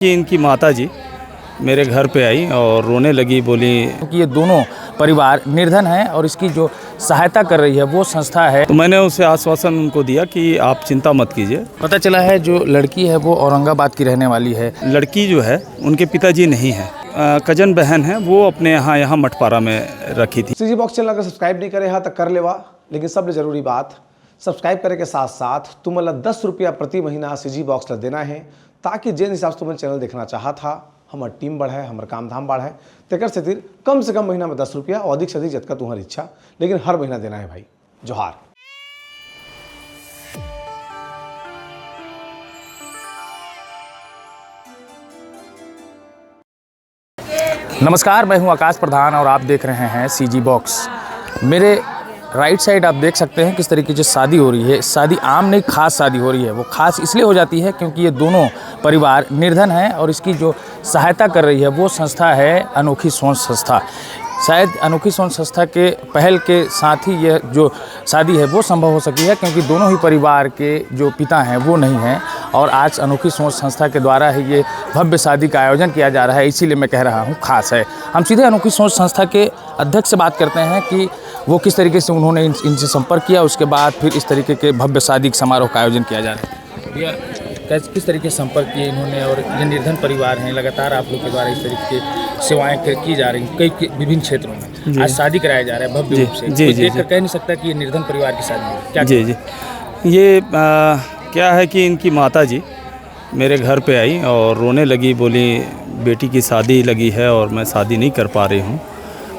कि इनकी माताजी मेरे घर पे आई और रोने लगी, बोली क्योंकि ये दोनों परिवार निर्धन हैं और इसकी जो सहायता कर रही है वो संस्था है। तो मैंने उसे आश्वासन उनको दिया कि आप चिंता मत कीजिए। पता चला है जो लड़की है वो औरंगाबाद की रहने वाली है। लड़की जो है उनके पिताजी नहीं है, कजन बहन है, वो अपने यहाँ मठपारा में रखी थी। सीजी बॉक्स चैनल अगर सब्सक्राइब नहीं करे हाँ तो कर लेवा, लेकिन सबसे जरूरी बात सब्सक्राइब करे के साथ साथ तुम्हें 10 रुपया प्रति महीना सीजी बॉक्स ला देना है, ताकि जिन हिसाब से तुम्हें चैनल देखना चाहा था हमार टीम बढ़े, हमार काम धाम बढ़े। तेकर से कम से कम महीना में 10 रुपया और अधिक से अधिक जतका तुम्हारी इच्छा, लेकिन हर महीना देना है भाई। जोहार। नमस्कार, मैं हूं आकाश प्रधान और आप देख रहे हैं सीजी बॉक्स। मेरे राइट साइड आप देख सकते हैं किस तरीके से शादी हो रही है। शादी आम नहीं, खास शादी हो रही है। वो खास इसलिए हो जाती है क्योंकि ये दोनों परिवार निर्धन हैं और इसकी जो सहायता कर रही है वो संस्था है अनोखी सोच संस्था। शायद अनोखी सोच संस्था के पहल के साथ ही यह जो शादी है वो संभव हो सकी है, क्योंकि दोनों ही परिवार के जो पिता हैं वो नहीं हैं और आज अनोखी सोच संस्था के द्वारा ही ये भव्य शादी का आयोजन किया जा रहा है। इसीलिए मैं कह रहा हूँ खास है। हम सीधे अनोखी सोच संस्था के अध्यक्ष से बात करते हैं कि वो किस तरीके से उन्होंने इनसे संपर्क किया, उसके बाद फिर इस तरीके के भव्य शादी समारोह का आयोजन किया जा रहा है। भैया किस तरीके से संपर्क किए इन्होंने, और ये निर्धन परिवार हैं, लगातार आप लोग के द्वारा इस तरीके की सेवाएं की जा रही हैं कई विभिन्न क्षेत्रों में। आज शादी कराया जा रहा है भव्य रूप से। कोई देखकर कह नहीं सकता कि ये निर्धन परिवार की शादी है। क्या जी ये क्या है कि इनकी माताजी मेरे घर पे आई और रोने लगी, बोली बेटी की शादी लगी है और मैं शादी नहीं कर पा रही हूँ,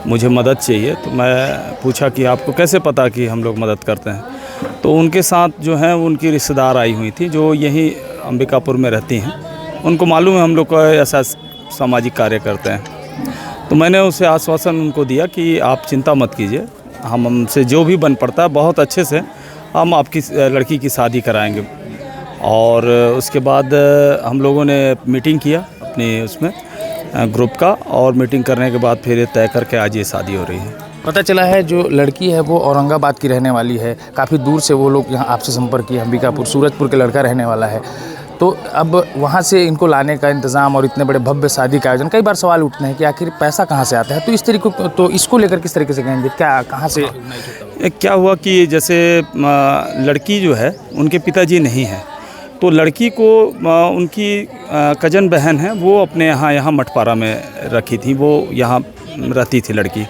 मुझे मदद चाहिए। तो मैं पूछा कि आपको कैसे पता कि हम लोग मदद करते हैं। तो उनके साथ जो है उनकी रिश्तेदार आई हुई थी जो यहीं अंबिकापुर में रहती हैं, उनको मालूम है हम लोग का ऐसा सामाजिक कार्य करते हैं। तो मैंने उसे आश्वासन उनको दिया कि आप चिंता मत कीजिए, हमसे जो भी बन पड़ता है बहुत अच्छे से हम आपकी लड़की की शादी कराएंगे। और उसके बाद हम लोगों ने मीटिंग किया अपने उसमें ग्रुप का, और मीटिंग करने के बाद फिर तय करके आज ये शादी हो रही है। पता चला है जो लड़की है वो औरंगाबाद की रहने वाली है। काफ़ी दूर से वो लोग यहाँ आपसे संपर्क किए, अंबिकापुर सूरजपुर के लड़का रहने वाला है। तो अब वहाँ से इनको लाने का इंतज़ाम और इतने बड़े भव्य शादी का आयोजन, कई बार सवाल उठते हैं कि आखिर पैसा कहाँ से आता है। तो इस तरीके तो इसको लेकर किस तरीके से कहेंगे, क्या कहाँ से क्या हुआ कि जैसे लड़की जो है उनके पिताजी नहीं है, तो लड़की को उनकी कजन बहन है, वो अपने यहाँ मठपारा में रखी थी, वो यहाँ रहती थी लड़की।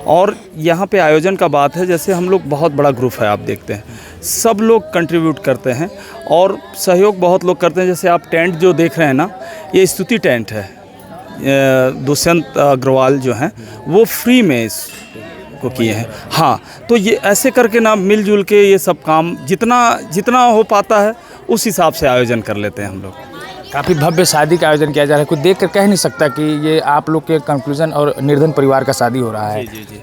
और यहाँ पे आयोजन का बात है, जैसे हम लोग बहुत बड़ा ग्रुप है, आप देखते हैं सब लोग कंट्रीब्यूट करते हैं और सहयोग बहुत लोग करते हैं। जैसे आप टेंट जो देख रहे हैं ना, ये स्तुति टेंट है, दुष्यंत अग्रवाल जो हैं वो फ्री में इसको किए हैं। हाँ, तो ये ऐसे करके ना मिलजुल के ये सब काम जितना हो पाता है उस हिसाब से आयोजन कर लेते हैं हम लोग। काफ़ी भव्य शादी का आयोजन किया जा रहा है। कोई देख कर कह नहीं सकता कि ये आप लोग के कंक्लूजन और निर्धन परिवार का शादी हो रहा है। जी।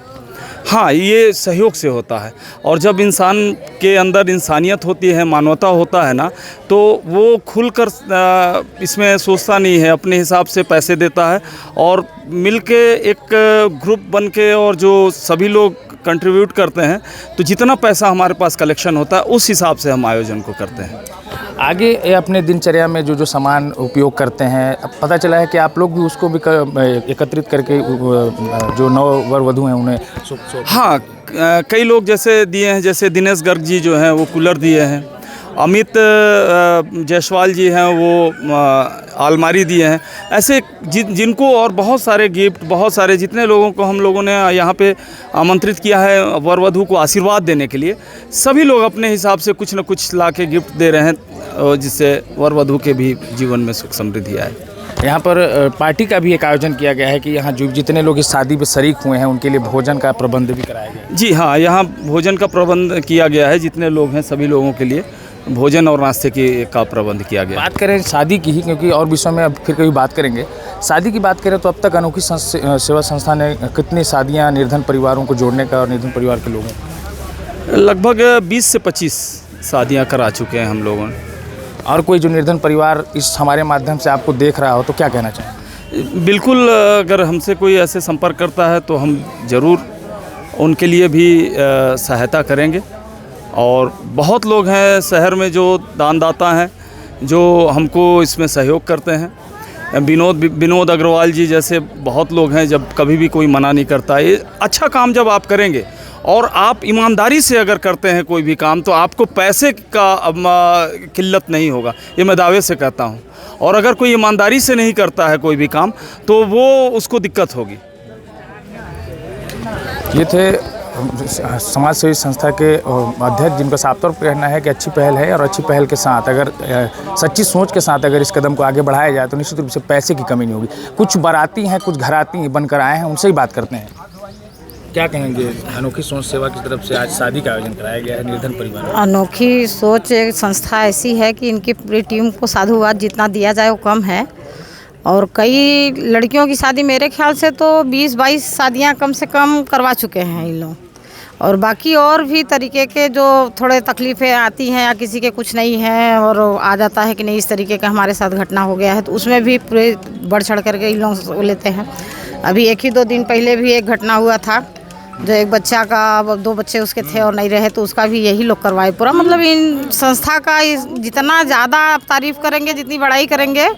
हाँ, ये सहयोग से होता है, और जब इंसान के अंदर इंसानियत होती है, मानवता होता है ना, तो वो खुलकर इसमें सोचता नहीं है, अपने हिसाब से पैसे देता है और मिलके एक ग्रुप बन के, और जो सभी लोग कंट्रीब्यूट करते हैं, तो जितना पैसा हमारे पास कलेक्शन होता है उस हिसाब से हम आयोजन को करते हैं। आगे अपने दिनचर्या में जो सामान उपयोग करते हैं, अब पता चला है कि आप लोग भी उसको भी एकत्रित करके जो नव वर वधू हैं उन्हें हाँ, कई लोग जैसे दिए हैं, जैसे दिनेश गर्ग जी जो हैं वो कूलर दिए हैं, अमित जायसवाल जी हैं वो अलमारी दिए हैं। ऐसे जिनको और बहुत सारे गिफ्ट, बहुत सारे जितने लोगों को हम लोगों ने यहाँ पे आमंत्रित किया है वर वधू को आशीर्वाद देने के लिए, सभी लोग अपने हिसाब से कुछ न कुछ ला के गिफ्ट दे रहे हैं, जिससे वर वधू के भी जीवन में सुख समृद्धि आए। यहाँ पर पार्टी का भी एक आयोजन किया गया है कि यहाँ जो जितने लोग इस शादी में शरीक हुए हैं उनके लिए भोजन का प्रबंध भी कराया गया है। जी हाँ, यहाँ भोजन का प्रबंध किया गया है, जितने लोग हैं सभी लोगों के लिए भोजन और नाश्ते का प्रबंध किया गया। बात करें शादी की ही, क्योंकि और विषयों में अब फिर कभी बात करेंगे। शादी की बात करें तो अब तक अनोखी सेवा संस्था ने कितनी शादियाँ निर्धन परिवारों को जोड़ने का और निर्धन परिवार के लोगों, लगभग 20 से 25 शादियाँ करा चुके हैं हम लोगों ने। और कोई जो निर्धन परिवार इस हमारे माध्यम से आपको देख रहा हो तो क्या कहना चाहें? बिल्कुल, अगर हमसे कोई ऐसे संपर्क करता है तो हम ज़रूर उनके लिए भी सहायता करेंगे। और बहुत लोग हैं शहर में जो दानदाता हैं, जो हमको इसमें सहयोग करते हैं। विनोद अग्रवाल जी जैसे बहुत लोग हैं, जब कभी भी कोई मना नहीं करता। ये अच्छा काम जब आप करेंगे और आप ईमानदारी से अगर करते हैं कोई भी काम, तो आपको पैसे का किल्लत नहीं होगा, ये मैं दावे से कहता हूँ। और अगर कोई ईमानदारी से नहीं करता है कोई भी काम, तो वो उसको दिक्कत होगी। ये थे समाज सेवी संस्था के अध्यक्ष, जिनका साफ तौर पर कहना है कि अच्छी पहल है और अच्छी पहल के साथ अगर सच्ची सोच के साथ अगर इस कदम को आगे बढ़ाया जाए तो निश्चित रूप से पैसे की कमी नहीं होगी। कुछ बाराती हैं, कुछ घराती बनकर आए हैं, उनसे ही बात करते हैं। क्या कहेंगे, अनोखी सोच सेवा की तरफ से आज शादी का आयोजन कराया गया है निर्धन परिवार। अनोखी सोच एक संस्था ऐसी है कि इनकी पूरी टीम को साधुवाद जितना दिया जाए वो कम है। और कई लड़कियों की शादी मेरे ख्याल से तो 20-22 शादियां कम से कम करवा चुके हैं इन लोग। और बाकी और भी तरीके के जो थोड़े तकलीफ़ें आती हैं या किसी के कुछ नहीं है और आ जाता है कि नहीं इस तरीके का हमारे साथ घटना हो गया है, तो उसमें भी पूरे बढ़ चढ़ करके इन लोग लेते हैं। अभी 1 ही 2 दिन पहले भी एक घटना हुआ था, जो एक बच्चा का 2 बच्चे उसके थे और नहीं रहे, तो उसका भी यही लोग करवाए पूरा। मतलब इन संस्था का जितना ज़्यादा आप तारीफ़ करेंगे, जितनी बड़ाई करेंगे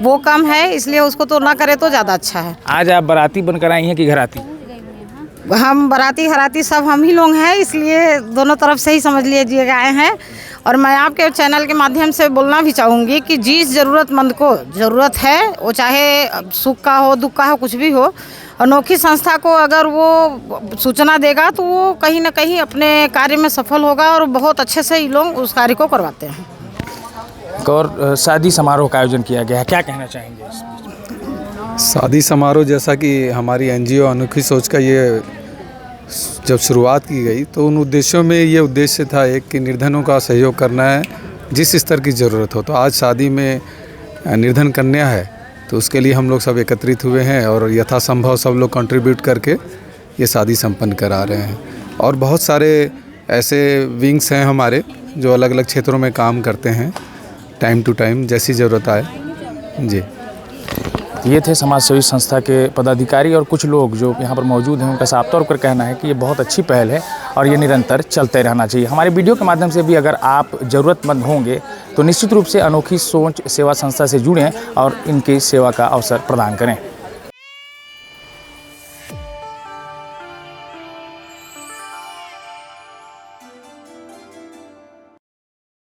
वो कम है, इसलिए उसको तो ना करे तो ज़्यादा अच्छा है। आज आप बाराती बनकर आई हैं कि घराती? हम बाराती घराती सब हम ही लोग हैं, इसलिए दोनों तरफ से ही समझ लीजिएगा आए हैं। और मैं आपके चैनल के माध्यम से बोलना भी चाहूँगी कि जिस ज़रूरतमंद को ज़रूरत है, वो चाहे सुख का हो दुख का हो कुछ भी हो, अनोखी संस्था को अगर वो सूचना देगा तो वो कहीं ना कहीं अपने कार्य में सफल होगा और बहुत अच्छे से ये लोग उस कार्य को करवाते हैं। और शादी समारोह का आयोजन किया गया है, क्या कहना चाहेंगे इस बीच? शादी समारोह जैसा कि हमारी एनजीओ अनोखी सोच का ये जब शुरुआत की गई तो उन उद्देश्यों में ये उद्देश्य था एक कि निर्धनों का सहयोग करना है जिस स्तर की ज़रूरत हो। तो आज शादी में निर्धन कन्या है तो उसके लिए हम लोग सब एकत्रित हुए हैं और यथासंभव सब लोग कंट्रीब्यूट करके ये शादी संपन्न करा रहे हैं। और बहुत सारे ऐसे विंग्स हैं हमारे जो अलग अलग क्षेत्रों में काम करते हैं, टाइम टू टाइम जैसी ज़रूरत आए। जी, ये थे समाज सेवी संस्था के पदाधिकारी और कुछ लोग जो यहाँ पर मौजूद हैं। उनका साफ तौर पर कहना है कि ये बहुत अच्छी पहल है और ये निरंतर चलते रहना चाहिए। हमारे वीडियो के माध्यम से भी अगर आप ज़रूरतमंद होंगे तो निश्चित रूप से अनोखी सोच सेवा संस्था से जुड़ें और इनकी सेवा का अवसर प्रदान करें।